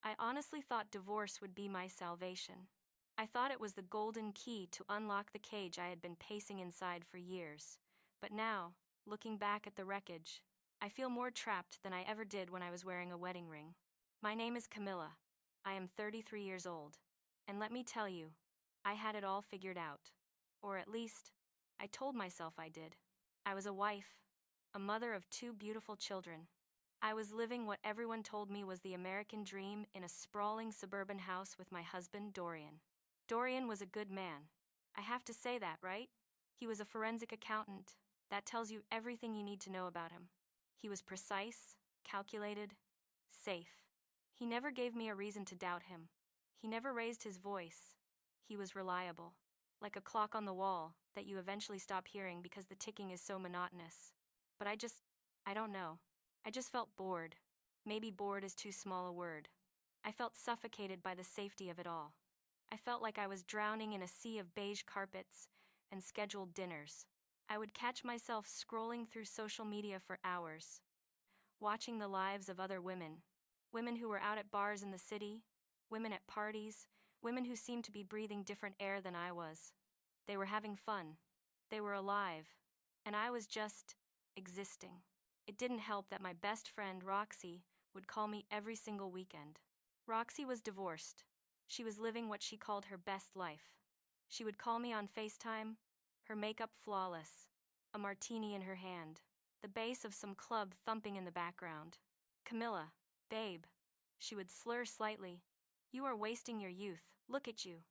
I honestly thought divorce would be my salvation. I thought it was the golden key to unlock the cage I had been pacing inside for years. But now, looking back at the wreckage, I feel more trapped than I ever did when I was wearing a wedding ring. My name is Camilla. I am 33 years old. And let me tell you, I had it all figured out. Or at least, I told myself I did. I was a wife, a mother of 2 beautiful children. I was living what everyone told me was the American dream in a sprawling suburban house with my husband, Dorian. Dorian was a good man. I have to say that, right? He was a forensic accountant. That tells you everything you need to know about him. He was precise, calculated, safe. He never gave me a reason to doubt him. He never raised his voice. He was reliable. Like a clock on the wall that you eventually stop hearing because the ticking is so monotonous. But I don't know. I just felt bored. Maybe bored is too small a word. I felt suffocated by the safety of it all. I felt like I was drowning in a sea of beige carpets and scheduled dinners. I would catch myself scrolling through social media for hours, watching the lives of other women. Women who were out at bars in the city, women at parties, women who seemed to be breathing different air than I was. They were having fun. They were alive. And I was just existing. It didn't help that my best friend, Roxy, would call me every single weekend. Roxy was divorced. She was living what she called her best life. She would call me on FaceTime, her makeup flawless, a martini in her hand, the bass of some club thumping in the background. "Camilla, babe," she would slur slightly. "You are wasting your youth. Look at you.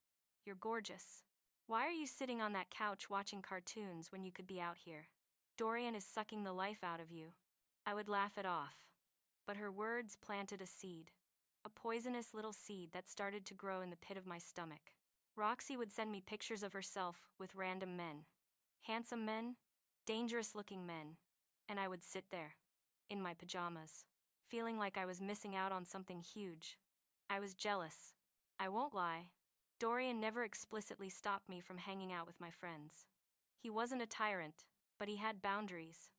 You're gorgeous. Why are you sitting on that couch watching cartoons when you could be out here? Dorian is sucking the life out of you." I would laugh it off. But her words planted a seed. A poisonous little seed that started to grow in the pit of my stomach. Roxy would send me pictures of herself with random men. Handsome men, dangerous-looking men. And I would sit there, in my pajamas, feeling like I was missing out on something huge. I was jealous. I won't lie. Dorian never explicitly stopped me from hanging out with my friends. He wasn't a tyrant, but he had boundaries.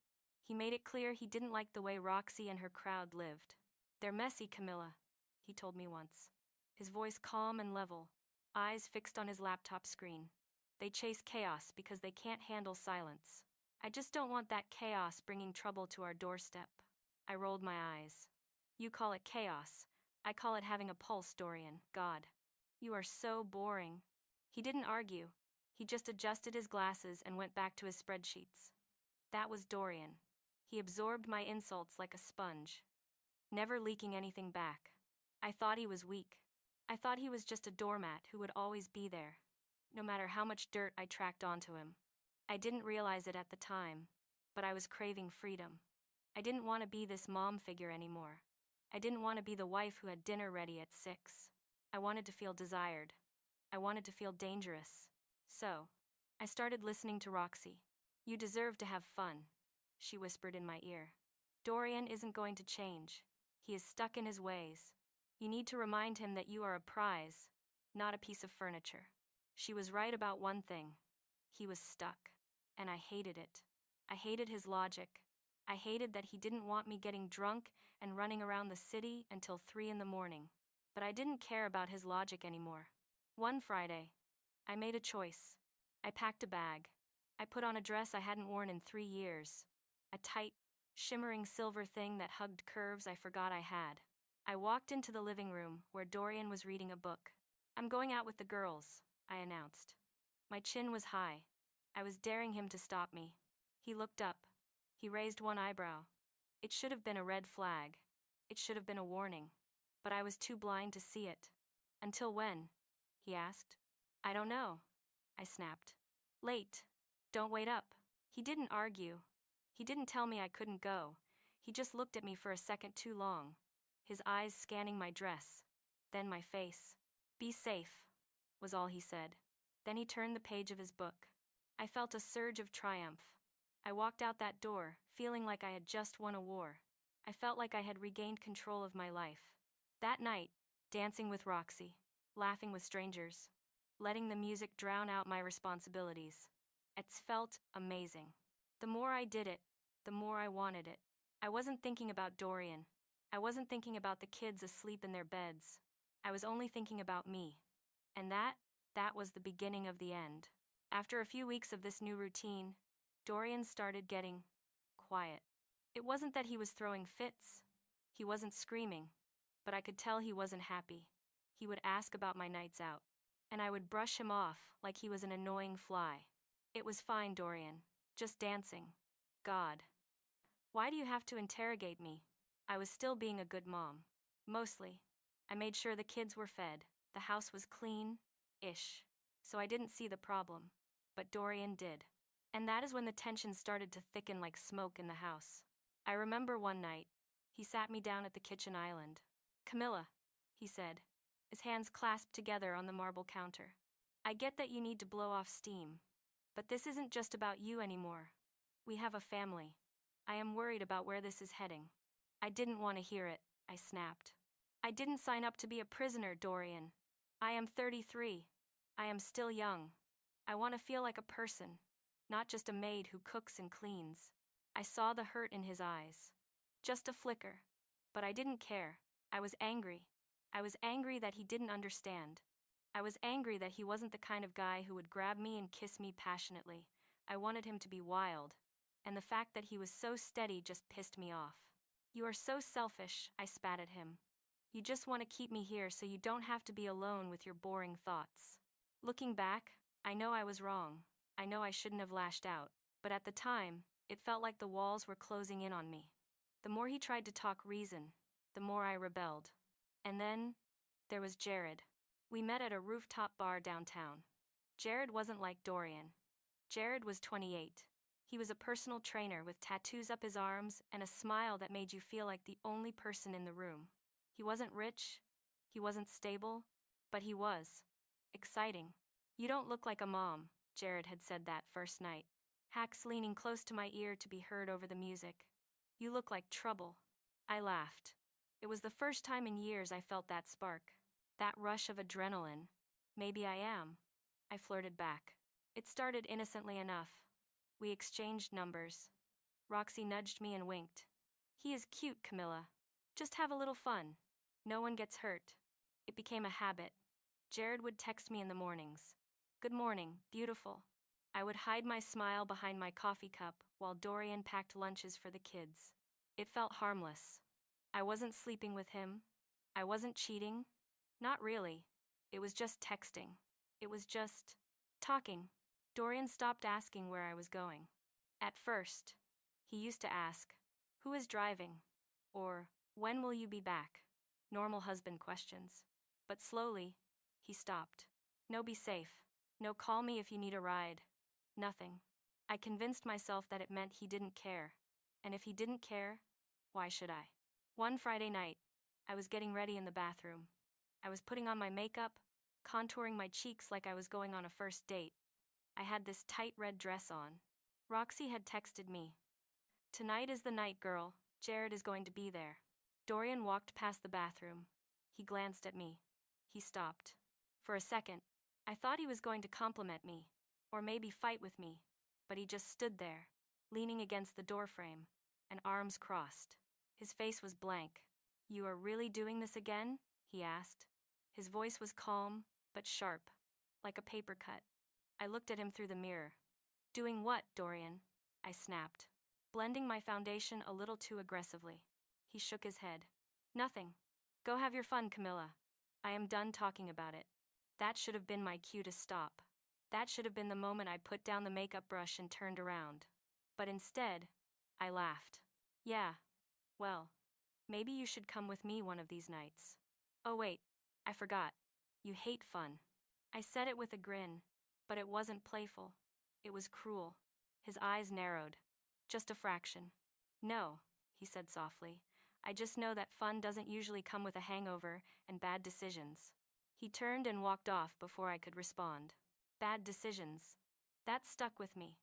He made it clear he didn't like the way Roxy and her crowd lived. "They're messy, Camilla," he told me once. His voice calm and level, eyes fixed on his laptop screen. "They chase chaos because they can't handle silence. I just don't want that chaos bringing trouble to our doorstep." I rolled my eyes. "You call it chaos. I call it having a pulse, Dorian. God. You are so boring." He didn't argue. He just adjusted his glasses and went back to his spreadsheets. That was Dorian. He absorbed my insults like a sponge, never leaking anything back. I thought he was weak. I thought he was just a doormat who would always be there, no matter how much dirt I tracked onto him. I didn't realize it at the time, but I was craving freedom. I didn't want to be this mom figure anymore. I didn't want to be the wife who had dinner ready at 6. I wanted to feel desired. I wanted to feel dangerous. So, I started listening to Roxy. "You deserve to have fun," she whispered in my ear. "Dorian isn't going to change. He is stuck in his ways. You need to remind him that you are a prize, not a piece of furniture." She was right about one thing. He was stuck. And I hated it. I hated his logic. I hated that he didn't want me getting drunk and running around the city until 3 in the morning. But I didn't care about his logic anymore. One Friday, I made a choice. I packed a bag. I put on a dress I hadn't worn in 3 years. A tight, shimmering silver thing that hugged curves I forgot I had. I walked into the living room where Dorian was reading a book. "I'm going out with the girls," I announced. My chin was high. I was daring him to stop me. He looked up. He raised one eyebrow. It should have been a red flag. It should have been a warning. But I was too blind to see it. "Until when?" he asked. "I don't know," I snapped. "Late. Don't wait up." He didn't argue. He didn't tell me I couldn't go. He just looked at me for a second too long, his eyes scanning my dress, then my face. "Be safe," was all he said. Then he turned the page of his book. I felt a surge of triumph. I walked out that door, feeling like I had just won a war. I felt like I had regained control of my life. That night, dancing with Roxy, laughing with strangers, letting the music drown out my responsibilities. It felt amazing. The more I did it, the more I wanted it. I wasn't thinking about Dorian. I wasn't thinking about the kids asleep in their beds. I was only thinking about me. And that was the beginning of the end. After a few weeks of this new routine, Dorian started getting quiet. It wasn't that he was throwing fits. He wasn't screaming. But I could tell he wasn't happy. He would ask about my nights out. And I would brush him off like he was an annoying fly. It was fine, Dorian. Just dancing. God. Why do you have to interrogate me? I was still being a good mom. Mostly. I made sure the kids were fed. The house was clean-ish. So I didn't see the problem. But Dorian did. And that is when the tension started to thicken like smoke in the house. I remember one night, he sat me down at the kitchen island. "Camilla," he said, his hands clasped together on the marble counter. "I get that you need to blow off steam. But this isn't just about you anymore. We have a family. I am worried about where this is heading." I didn't want to hear it, I snapped. "I didn't sign up to be a prisoner, Dorian. I am 33. I am still young. I want to feel like a person, not just a maid who cooks and cleans." I saw the hurt in his eyes. Just a flicker. But I didn't care. I was angry. I was angry that he didn't understand. I was angry that he wasn't the kind of guy who would grab me and kiss me passionately. I wanted him to be wild. And the fact that he was so steady just pissed me off. "You are so selfish," I spat at him. "You just want to keep me here so you don't have to be alone with your boring thoughts." Looking back, I know I was wrong. I know I shouldn't have lashed out. But at the time, it felt like the walls were closing in on me. The more he tried to talk reason, the more I rebelled. And then, there was Jared. We met at a rooftop bar downtown. Jared wasn't like Dorian. Jared was 28. He was a personal trainer with tattoos up his arms and a smile that made you feel like the only person in the room. He wasn't rich. He wasn't stable. But he was exciting. "You don't look like a mom," Jared had said that first night. Hacks leaning close to my ear to be heard over the music. "You look like trouble." I laughed. It was the first time in years I felt that spark. That rush of adrenaline. "Maybe I am." I flirted back. It started innocently enough. We exchanged numbers. Roxy nudged me and winked. "He is cute, Camilla. Just have a little fun. No one gets hurt." It became a habit. Jared would text me in the mornings. "Good morning, beautiful." I would hide my smile behind my coffee cup while Dorian packed lunches for the kids. It felt harmless. I wasn't sleeping with him. I wasn't cheating. Not really. It was just texting. It was just talking. Dorian stopped asking where I was going. At first, he used to ask, "Who is driving?" Or, "When will you be back?" Normal husband questions. But slowly, he stopped. No, "Be safe." No, "Call me if you need a ride." Nothing. I convinced myself that it meant he didn't care. And if he didn't care, why should I? One Friday night, I was getting ready in the bathroom. I was putting on my makeup, contouring my cheeks like I was going on a first date. I had this tight red dress on. Roxy had texted me. "Tonight is the night, girl. Jared is going to be there." Dorian walked past the bathroom. He glanced at me. He stopped. For a second, I thought he was going to compliment me, or maybe fight with me, but he just stood there, leaning against the doorframe, and arms crossed. His face was blank. "You are really doing this again?" he asked. His voice was calm, but sharp, like a paper cut. I looked at him through the mirror. "Doing what, Dorian?" I snapped, blending my foundation a little too aggressively. He shook his head. "Nothing. Go have your fun, Camilla. I am done talking about it." That should have been my cue to stop. That should have been the moment I put down the makeup brush and turned around. But instead, I laughed. "Yeah, well, maybe you should come with me one of these nights." "Oh wait, I forgot. You hate fun." I said it with a grin, but it wasn't playful. It was cruel. His eyes narrowed. Just a fraction. "No," he said softly. "I just know that fun doesn't usually come with a hangover and bad decisions." He turned and walked off before I could respond. Bad decisions. That stuck with me.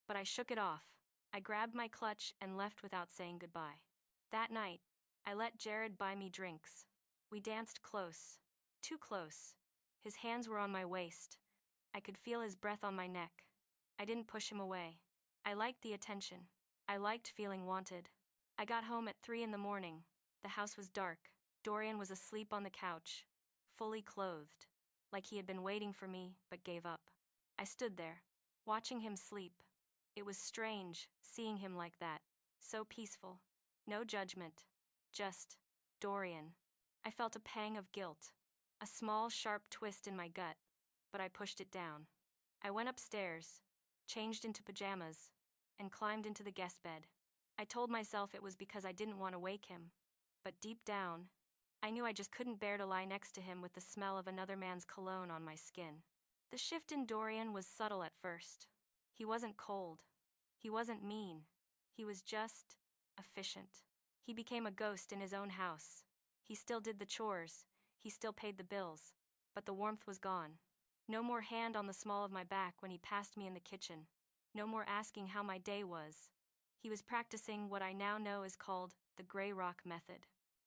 But I shook it off. I grabbed my clutch and left without saying goodbye. That night, I let Jared buy me drinks. We danced close. Too close. His hands were on my waist. I could feel his breath on my neck. I didn't push him away. I liked the attention. I liked feeling wanted. I got home at 3 in the morning. The house was dark. Dorian was asleep on the couch. fully clothed, like he had been waiting for me but gave up. I stood there, watching him sleep. It was strange, seeing him like that, so peaceful. No judgment, just Dorian. I felt a pang of guilt, a small, sharp twist in my gut, but I pushed it down. I went upstairs, changed into pajamas, and climbed into the guest bed. I told myself it was because I didn't want to wake him, but deep down, I knew I just couldn't bear to lie next to him with the smell of another man's cologne on my skin. The shift in Dorian was subtle at first. He wasn't cold. He wasn't mean. He was just efficient. He became a ghost in his own house. He still did the chores. He still paid the bills. But the warmth was gone. No more hand on the small of my back when he passed me in the kitchen. No more asking how my day was. He was practicing what I now know is called the gray rock method.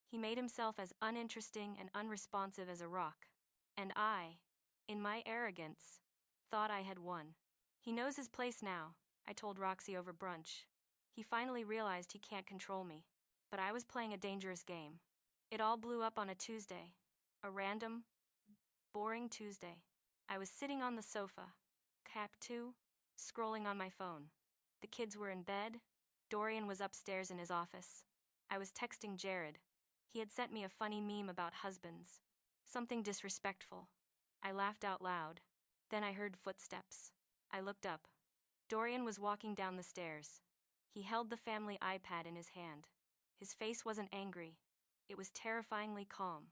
He made himself as uninteresting and unresponsive as a rock. And I, in my arrogance, thought I had won. He knows his place now, I told Roxy over brunch. He finally realized he can't control me. But I was playing a dangerous game. It all blew up on a Tuesday. A random, boring Tuesday. I was sitting on the sofa, cap 2, scrolling on my phone. The kids were in bed. Dorian was upstairs in his office. I was texting Jared. He had sent me a funny meme about husbands. Something disrespectful. I laughed out loud. Then I heard footsteps. I looked up. Dorian was walking down the stairs. He held the family iPad in his hand. His face wasn't angry. It was terrifyingly calm.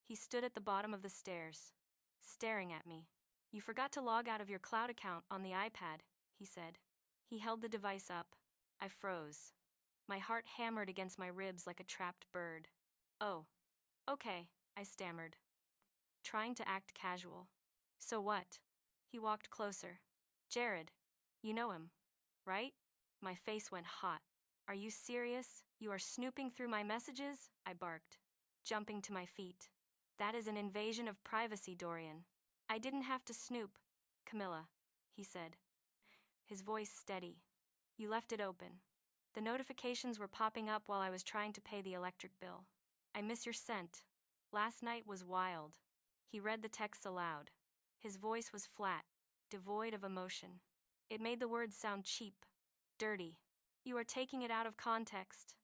He stood at the bottom of the stairs, staring at me. "You forgot to log out of your cloud account on the iPad," he said. He held the device up. I froze. My heart hammered against my ribs like a trapped bird. "Oh, okay," I stammered, trying to act casual. "So what?" He walked closer. "Jared, you know him, right?" My face went hot. "Are you serious? You are snooping through my messages?" I barked, jumping to my feet. "That is an invasion of privacy, Dorian." "I didn't have to snoop, Camilla," he said, his voice steady. "You left it open. The notifications were popping up while I was trying to pay the electric bill. I miss your scent. Last night was wild." He read the text aloud. His voice was flat, devoid of emotion. It made the words sound cheap, dirty. "You are taking it out of context,"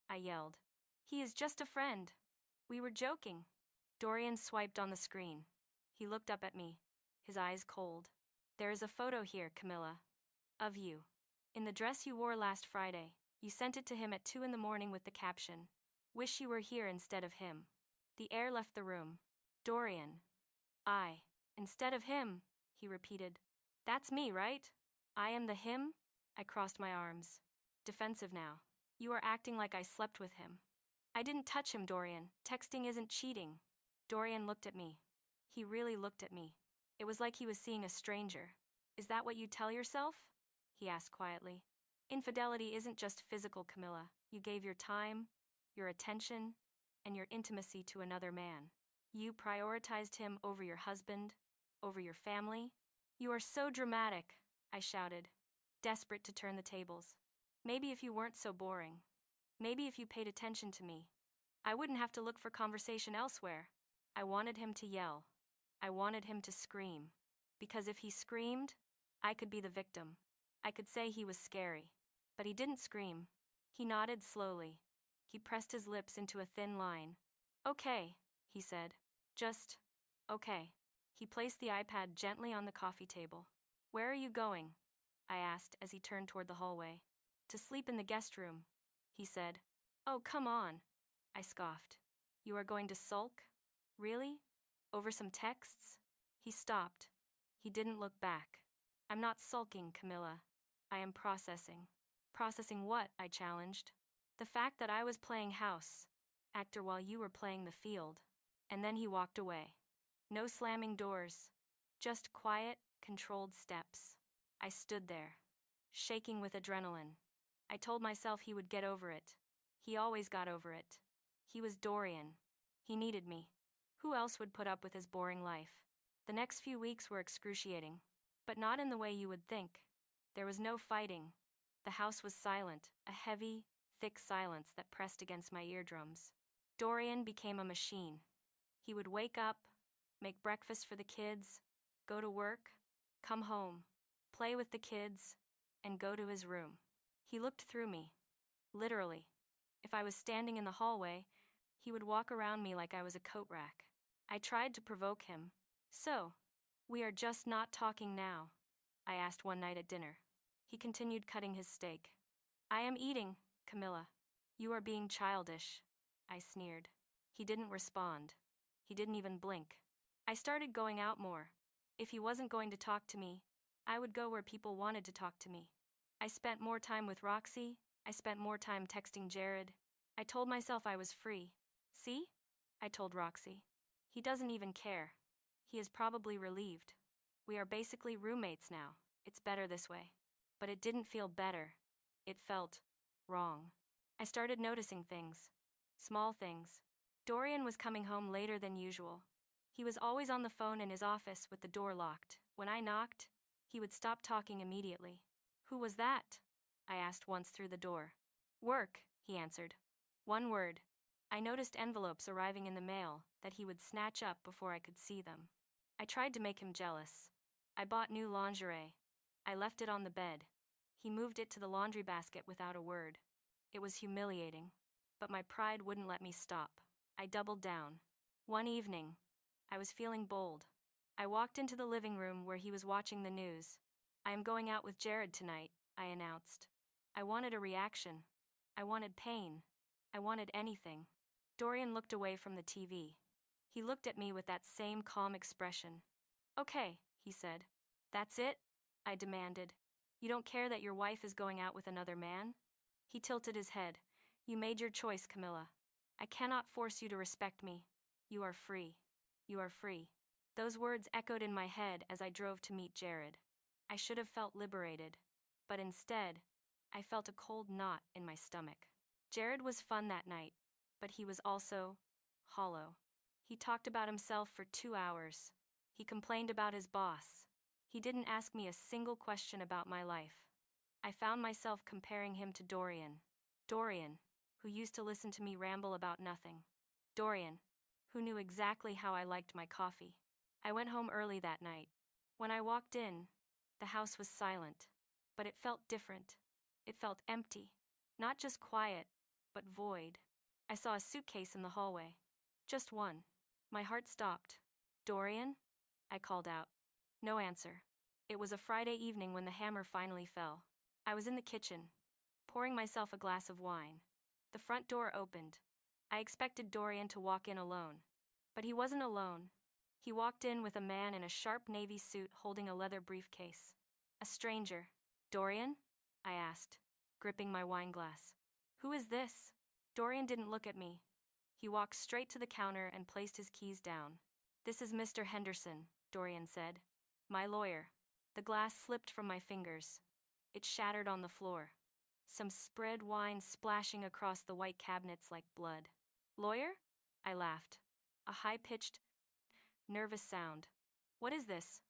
I yelled. "He is just a friend. We were joking." Dorian swiped on the screen. He looked up at me, his eyes cold. "There is a photo here, Camilla. Of you. In the dress you wore last Friday. You sent it to him at 2 in the morning with the caption, 'Wish you were here instead of him.'" The air left the room. "Dorian." Instead of him," he repeated. "That's me, right? I am the him?" I crossed my arms, defensive now. "You are acting like I slept with him." "I didn't touch him, Dorian. Texting isn't cheating." Dorian looked at me. He really looked at me. It was like he was seeing a stranger. "Is that what you tell yourself?" he asked quietly. "Infidelity isn't just physical, Camilla. You gave your time, your attention, and your intimacy to another man. You prioritized him over your husband, over your family." "You are so dramatic," I shouted, desperate to turn the tables. "Maybe if you weren't so boring. Maybe if you paid attention to me, I wouldn't have to look for conversation elsewhere." I wanted him to yell. I wanted him to scream. Because if he screamed, I could be the victim. I could say he was scary. But he didn't scream. He nodded slowly. He pressed his lips into a thin line. "Okay," he said. "Just, okay." He placed the iPad gently on the coffee table. "Where are you going?" I asked as he turned toward the hallway. "To sleep in the guest room," he said. "Oh, come on," I scoffed. "You are going to sulk? Really? Over some texts?" He stopped. He didn't look back. "I'm not sulking, Camilla. I am processing." "Processing what?" I challenged. "The fact that I was playing house actor while you were playing the field." And then he walked away. No slamming doors. Just quiet, controlled steps. I stood there, shaking with adrenaline. I told myself he would get over it. He always got over it. He was Dorian. He needed me. Who else would put up with his boring life? The next few weeks were excruciating, but not in the way you would think. There was no fighting. The house was silent, a heavy, thick silence that pressed against my eardrums. Dorian became a machine. He would wake up, make breakfast for the kids, go to work, come home, play with the kids, and go to his room. He looked through me. Literally. If I was standing in the hallway, he would walk around me like I was a coat rack. I tried to provoke him. So, we are just not talking now, I asked one night at dinner. He continued cutting his steak. I am eating, Camilla. You are being childish, I sneered. He didn't respond. He didn't even blink. I started going out more. If he wasn't going to talk to me, I would go where people wanted to talk to me. I spent more time with Roxy. I spent more time texting Jared. I told myself I was free. See? I told Roxy. He doesn't even care. He is probably relieved. We are basically roommates now. It's better this way. But it didn't feel better. It felt wrong. I started noticing things. Small things. Dorian was coming home later than usual. He was always on the phone in his office with the door locked. When I knocked, he would stop talking immediately. Who was that? I asked once through the door. Work, he answered. One word. I noticed envelopes arriving in the mail that he would snatch up before I could see them. I tried to make him jealous. I bought new lingerie. I left it on the bed. He moved it to the laundry basket without a word. It was humiliating, but my pride wouldn't let me stop. I doubled down. One evening, I was feeling bold. I walked into the living room where he was watching the news. I am going out with Jared tonight, I announced. I wanted a reaction. I wanted pain. I wanted anything. Dorian looked away from the TV. He looked at me with that same calm expression. Okay, he said. That's it? I demanded. You don't care that your wife is going out with another man? He tilted his head. You made your choice, Camilla. I cannot force you to respect me. You are free. You are free. Those words echoed in my head as I drove to meet Jared. I should have felt liberated, but instead, I felt a cold knot in my stomach. Jared was fun that night, but he was also hollow. He talked about himself for 2 hours. He complained about his boss. He didn't ask me a single question about my life. I found myself comparing him to Dorian. Dorian, who used to listen to me ramble about nothing. Dorian, who knew exactly how I liked my coffee. I went home early that night. When I walked in, the house was silent, but it felt different. It felt empty. Not just quiet, but void. I saw a suitcase in the hallway. Just one. My heart stopped. Dorian? I called out. No answer. It was a Friday evening when the hammer finally fell. I was in the kitchen, pouring myself a glass of wine. The front door opened. I expected Dorian to walk in alone. But he wasn't alone. He walked in with a man in a sharp navy suit holding a leather briefcase. A stranger. Dorian? I asked, gripping my wine glass. Who is this? Dorian didn't look at me. He walked straight to the counter and placed his keys down. This is Mr. Henderson, Dorian said. My lawyer. The glass slipped from my fingers. It shattered on the floor. Some spread wine splashing across the white cabinets like blood. Lawyer? I laughed. A high-pitched, nervous sound. What is this?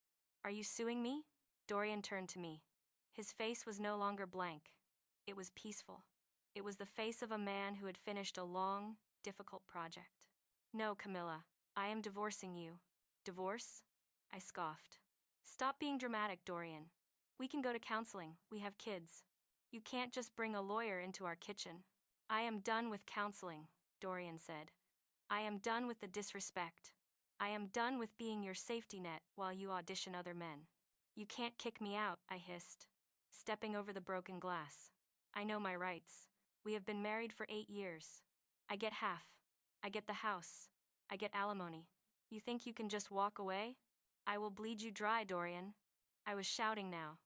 Are you suing me? Dorian turned to me. His face was no longer blank. It was peaceful. It was the face of a man who had finished a long, difficult project. No, Camilla, I am divorcing you. Divorce? I scoffed. Stop being dramatic, Dorian. We can go to counseling. We have kids. You can't just bring a lawyer into our kitchen. I am done with counseling, Dorian said. I am done with the disrespect. I am done with being your safety net while you audition other men. You can't kick me out, I hissed, stepping over the broken glass. I know my rights. We have been married for 8 years. I get half. I get the house. I get alimony. You think you can just walk away? I will bleed you dry, Dorian. I was shouting now.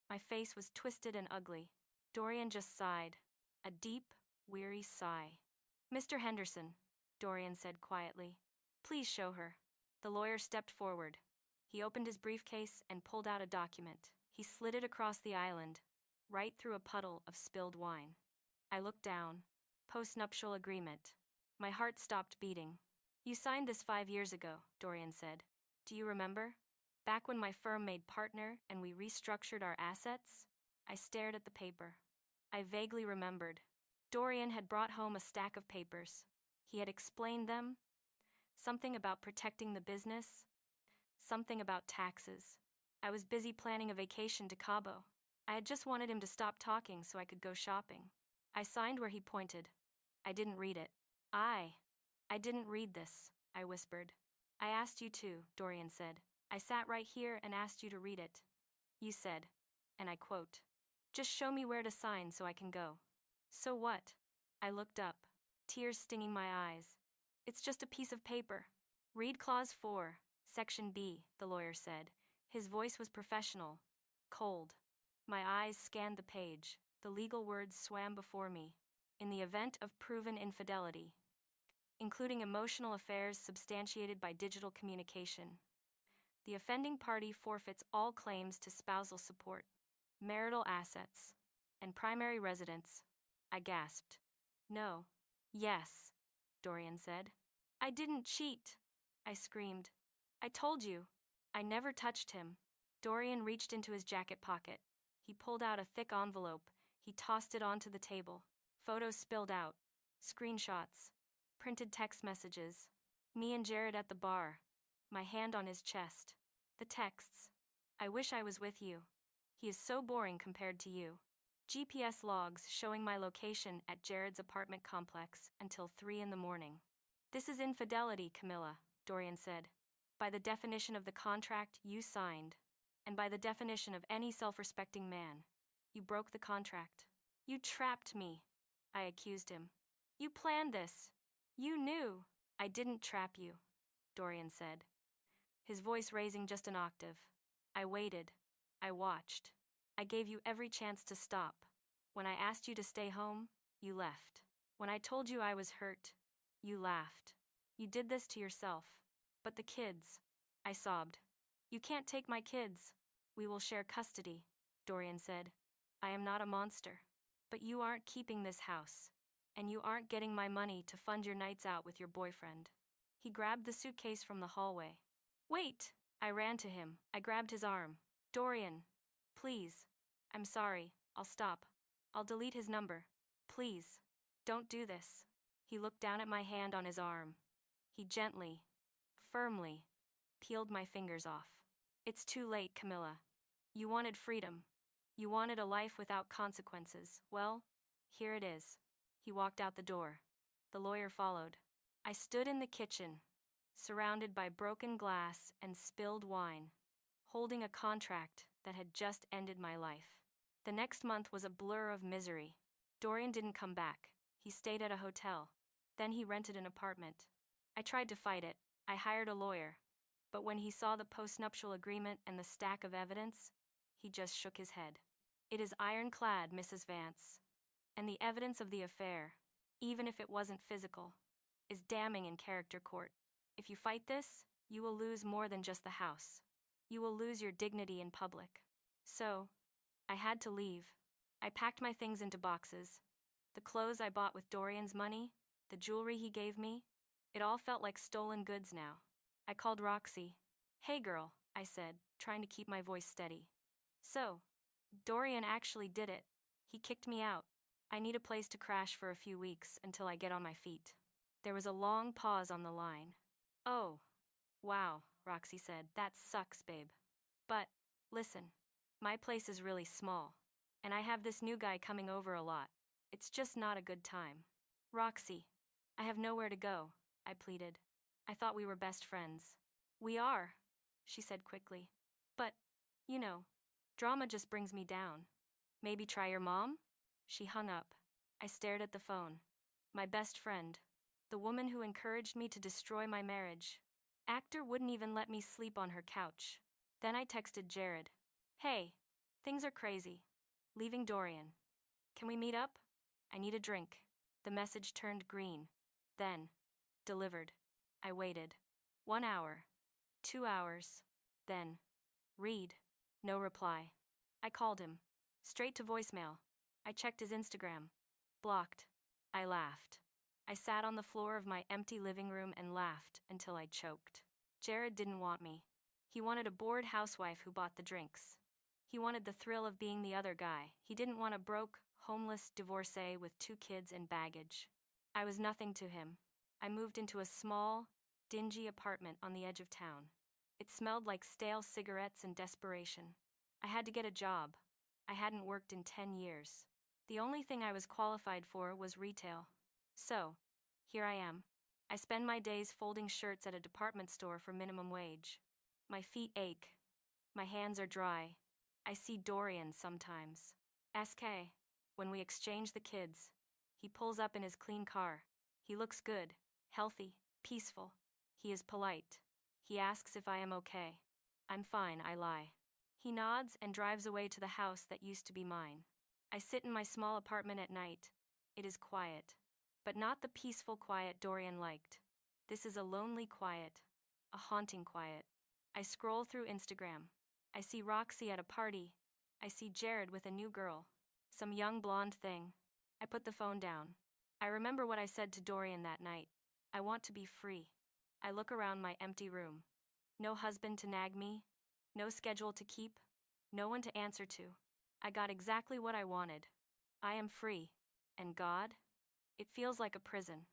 My face was twisted and ugly. Dorian just sighed. A deep, weary sigh. Mr. Henderson, Dorian said quietly. Please show her. The lawyer stepped forward. He opened his briefcase and pulled out a document. He slid it across the island, right through a puddle of spilled wine. I looked down. Post-nuptial agreement. My heart stopped beating. You signed this 5 years ago, Dorian said. Do you remember? Back when my firm made partner and we restructured our assets? I stared at the paper. I vaguely remembered. Dorian had brought home a stack of papers. He had explained them. Something about protecting the business, something about taxes. I was busy planning a vacation to Cabo. I had just wanted him to stop talking so I could go shopping. I signed where he pointed. I didn't read it. I didn't read this, I whispered. I asked you to, Dorian said. I sat right here and asked you to read it. You said, and I quote, just show me where to sign so I can go. So what? I looked up, tears stinging my eyes. It's just a piece of paper. Read Clause 4, Section B, the lawyer said. His voice was professional, cold. My eyes scanned the page. The legal words swam before me. In the event of proven infidelity, including emotional affairs substantiated by digital communication, the offending party forfeits all claims to spousal support, marital assets, and primary residence. I gasped. No. Yes, Dorian said. I didn't cheat, I screamed. I told you. I never touched him. Dorian reached into his jacket pocket. He pulled out a thick envelope. He tossed it onto the table. Photos spilled out. Screenshots. Printed text messages. Me and Jared at the bar. My hand on his chest. The texts. I wish I was with you. He is so boring compared to you. GPS logs showing my location at Jared's apartment complex until 3 in the morning. This is infidelity, Camilla, Dorian said. By the definition of the contract you signed, and by the definition of any self-respecting man, you broke the contract. You trapped me, I accused him. You planned this. You knew. I didn't trap you, Dorian said, his voice raising just an octave. I waited. I watched. I gave you every chance to stop. When I asked you to stay home, you left. When I told you I was hurt, you laughed. You did this to yourself. But the kids, I sobbed. You can't take my kids. We will share custody, Dorian said. I am not a monster. But you aren't keeping this house. And you aren't getting my money to fund your nights out with your boyfriend. He grabbed the suitcase from the hallway. Wait! I ran to him. I grabbed his arm. Dorian, please. I'm sorry. I'll stop. I'll delete his number. Please. Don't do this. He looked down at my hand on his arm. He gently, firmly, peeled my fingers off. It's too late, Camilla. You wanted freedom. You wanted a life without consequences. Well, here it is. He walked out the door. The lawyer followed. I stood in the kitchen, surrounded by broken glass and spilled wine, holding a contract that had just ended my life. The next month was a blur of misery. Dorian didn't come back. He stayed at a hotel. Then he rented an apartment. I tried to fight it. I hired a lawyer. But when he saw the postnuptial agreement and the stack of evidence, he just shook his head. It is ironclad, Mrs. Vance. And the evidence of the affair, even if it wasn't physical, is damning in character court. If you fight this, you will lose more than just the house. You will lose your dignity in public. So, I had to leave. I packed my things into boxes. The clothes I bought with Dorian's money, the jewelry he gave me, it all felt like stolen goods now. I called Roxy. Hey girl, I said, trying to keep my voice steady. So, Dorian actually did it. He kicked me out. I need a place to crash for a few weeks until I get on my feet. There was a long pause on the line. Oh, wow, Roxy said. That sucks, babe. But, listen, my place is really small, and I have this new guy coming over a lot. It's just not a good time. Roxy, I have nowhere to go, I pleaded. I thought we were best friends. We are, she said quickly. But, you know, drama just brings me down. Maybe try your mom? She hung up. I stared at the phone. My best friend, the woman who encouraged me to destroy my marriage. Actor wouldn't even let me sleep on her couch. Then I texted Jared. Hey, things are crazy. Leaving Dorian. Can we meet up? I need a drink. The message turned green. Then, delivered. I waited. 1 hour. 2 hours. Then, read. No reply. I called him. Straight to voicemail. I checked his Instagram. Blocked. I laughed. I sat on the floor of my empty living room and laughed until I choked. Jared didn't want me. He wanted a bored housewife who bought the drinks. He wanted the thrill of being the other guy. He didn't want a broke, homeless divorcee with 2 kids and baggage. I was nothing to him. I moved into a small, dingy apartment on the edge of town. It smelled like stale cigarettes and desperation. I had to get a job. I hadn't worked in 10 years. The only thing I was qualified for was retail. So, here I am. I spend my days folding shirts at a department store for minimum wage. My feet ache. My hands are dry. I see Dorian sometimes. SK. When we exchange the kids, he pulls up in his clean car. He looks good, healthy, peaceful. He is polite. He asks if I am okay. I'm fine, I lie. He nods and drives away to the house that used to be mine. I sit in my small apartment at night. It is quiet. But not the peaceful quiet Dorian liked. This is a lonely quiet. A haunting quiet. I scroll through Instagram. I see Roxy at a party. I see Jared with a new girl. Some young blonde thing. I put the phone down. I remember what I said to Dorian that night. I want to be free. I look around my empty room. No husband to nag me. No schedule to keep. No one to answer to. I got exactly what I wanted. I am free. And God? It feels like a prison.